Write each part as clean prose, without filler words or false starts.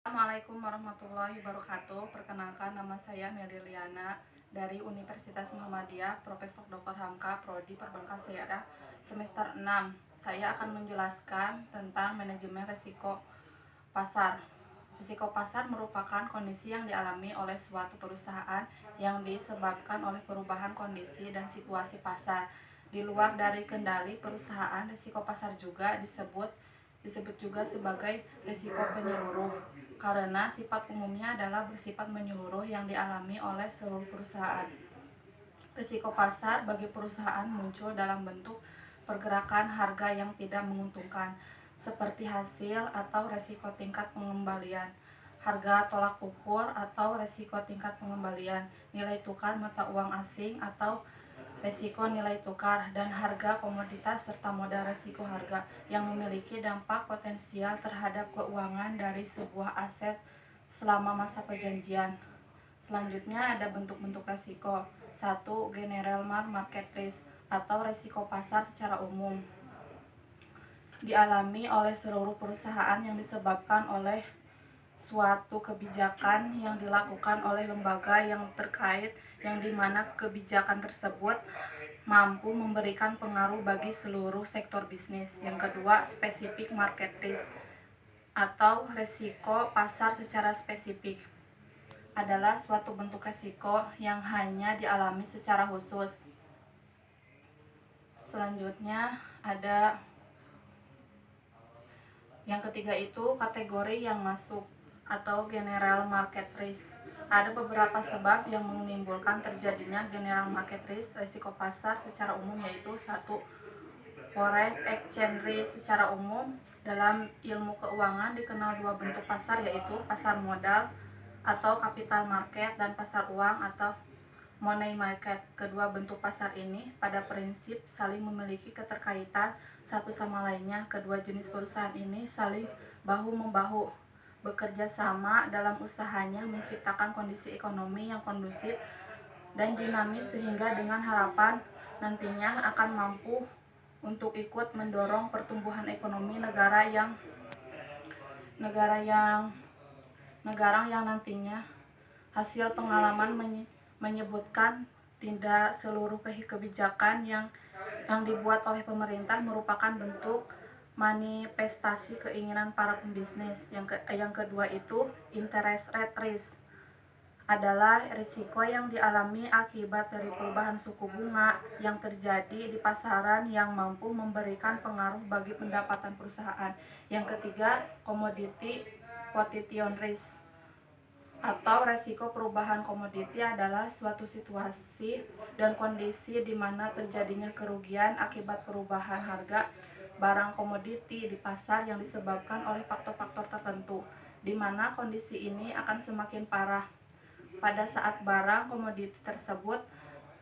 Assalamualaikum warahmatullahi wabarakatuh. Perkenalkan, nama saya Meliliana dari Universitas Muhammadiyah, Profesor Dr. Hamka, Prodi Perbankan Syariah, semester 6. Saya akan menjelaskan tentang manajemen risiko pasar. Risiko pasar merupakan kondisi yang dialami oleh suatu perusahaan yang disebabkan oleh perubahan kondisi dan situasi pasar. Di luar dari kendali perusahaan, risiko pasar juga disebut juga sebagai risiko penyeluruh karena sifat umumnya adalah bersifat menyeluruh yang dialami oleh seluruh perusahaan. Risiko pasar bagi perusahaan muncul dalam bentuk pergerakan harga yang tidak menguntungkan, seperti hasil atau risiko tingkat pengembalian, harga tolak ukur atau risiko tingkat pengembalian, nilai tukar mata uang asing atau risiko nilai tukar, dan harga komoditas serta modal risiko harga yang memiliki dampak potensial terhadap keuangan dari sebuah aset selama masa perjanjian. Selanjutnya ada bentuk-bentuk risiko. 1. General market risk atau risiko pasar secara umum. Dialami oleh seluruh perusahaan yang disebabkan oleh suatu kebijakan yang dilakukan oleh lembaga yang terkait, yang dimana kebijakan tersebut mampu memberikan pengaruh bagi seluruh sektor bisnis. Yang kedua, specific market risk atau risiko pasar secara spesifik adalah suatu bentuk risiko yang hanya dialami secara khusus. Selanjutnya ada yang ketiga, itu kategori yang masuk atau general market risk. Ada beberapa sebab yang menimbulkan terjadinya general market risk, risiko pasar secara umum, yaitu 1. Foreign exchange risk. Secara umum dalam ilmu keuangan dikenal dua bentuk pasar, yaitu pasar modal atau capital market dan pasar uang atau money market. Kedua bentuk pasar ini pada prinsip saling memiliki keterkaitan satu sama lainnya. Kedua jenis perusahaan ini saling bahu-membahu bekerja sama dalam usahanya menciptakan kondisi ekonomi yang kondusif dan dinamis, sehingga dengan harapan nantinya akan mampu untuk ikut mendorong pertumbuhan ekonomi negara yang nantinya. Hasil pengalaman menyebutkan tidak seluruh kebijakan yang dibuat oleh pemerintah merupakan bentuk manifestasi keinginan para pembisnis. Yang kedua itu interest rate risk adalah risiko yang dialami akibat dari perubahan suku bunga yang terjadi di pasaran yang mampu memberikan pengaruh bagi pendapatan perusahaan. Yang ketiga, commodity quotation risk atau resiko perubahan komoditi adalah suatu situasi dan kondisi di mana terjadinya kerugian akibat perubahan harga barang komoditi di pasar yang disebabkan oleh faktor-faktor tertentu, di mana kondisi ini akan semakin parah pada saat barang komoditi tersebut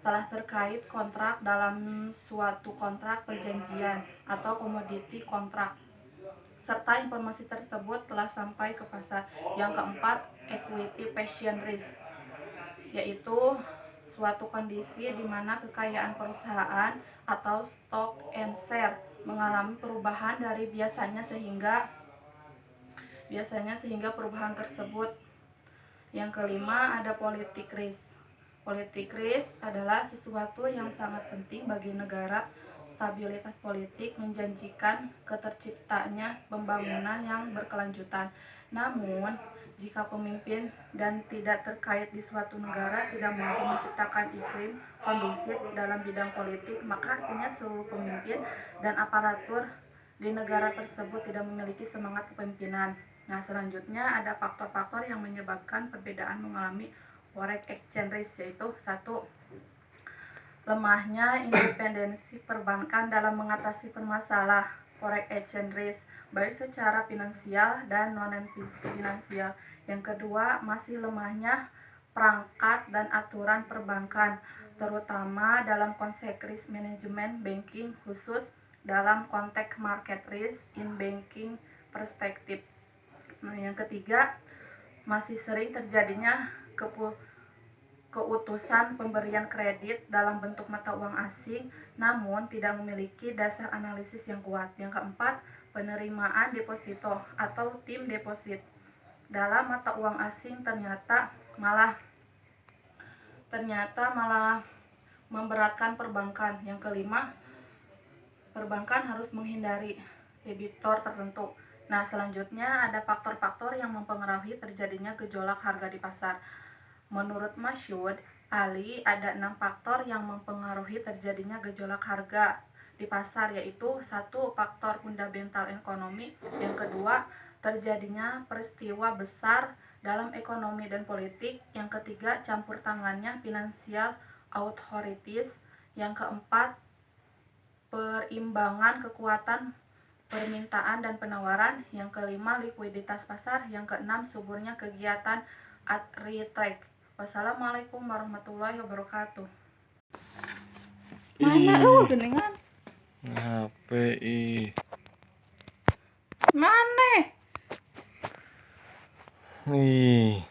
telah terkait kontrak dalam suatu kontrak perjanjian atau komoditi kontrak, serta informasi tersebut telah sampai ke pasar. Yang keempat, equity passion risk, yaitu suatu kondisi di mana kekayaan perusahaan atau stock and share mengalami perubahan dari biasanya sehingga perubahan tersebut. Yang kelima, ada politik risk. Politik risk adalah sesuatu yang sangat penting bagi negara. Stabilitas politik menjanjikan keterciptanya pembangunan yang berkelanjutan. Namun, jika pemimpin dan tidak terkait di suatu negara tidak mampu menciptakan iklim kondusif dalam bidang politik, maka artinya seluruh pemimpin dan aparatur di negara tersebut tidak memiliki semangat kepemimpinan. Nah, selanjutnya ada faktor-faktor yang menyebabkan perbedaan mengalami forex exchange risk, yaitu 1. Lemahnya independensi perbankan dalam mengatasi permasalahan forex exchange risk, baik secara finansial dan non-finansial. Yang kedua, masih lemahnya perangkat dan aturan perbankan, terutama dalam konteks risk management banking, khusus dalam konteks market risk in banking perspektif. Nah, yang ketiga, masih sering terjadinya keutusan pemberian kredit dalam bentuk mata uang asing, namun tidak memiliki dasar analisis yang kuat. Yang keempat, penerimaan deposito atau tim deposit dalam mata uang asing ternyata malah memberatkan perbankan. Yang kelima, perbankan harus menghindari debitor tertentu. Nah, selanjutnya ada faktor-faktor yang mempengaruhi terjadinya gejolak harga di pasar. Menurut Masyud Ali, ada 6 faktor yang mempengaruhi terjadinya gejolak harga di pasar, yaitu 1. Faktor fundamental ekonomi. Yang kedua, terjadinya peristiwa besar dalam ekonomi dan politik. Yang ketiga, campur tangannya financial authorities. Yang keempat, perimbangan kekuatan permintaan dan penawaran. Yang kelima, likuiditas pasar. Yang keenam, suburnya kegiatan arbitrage. Wassalamualaikum warahmatullahi wabarakatuh. Mana geningan? HP Mana? ih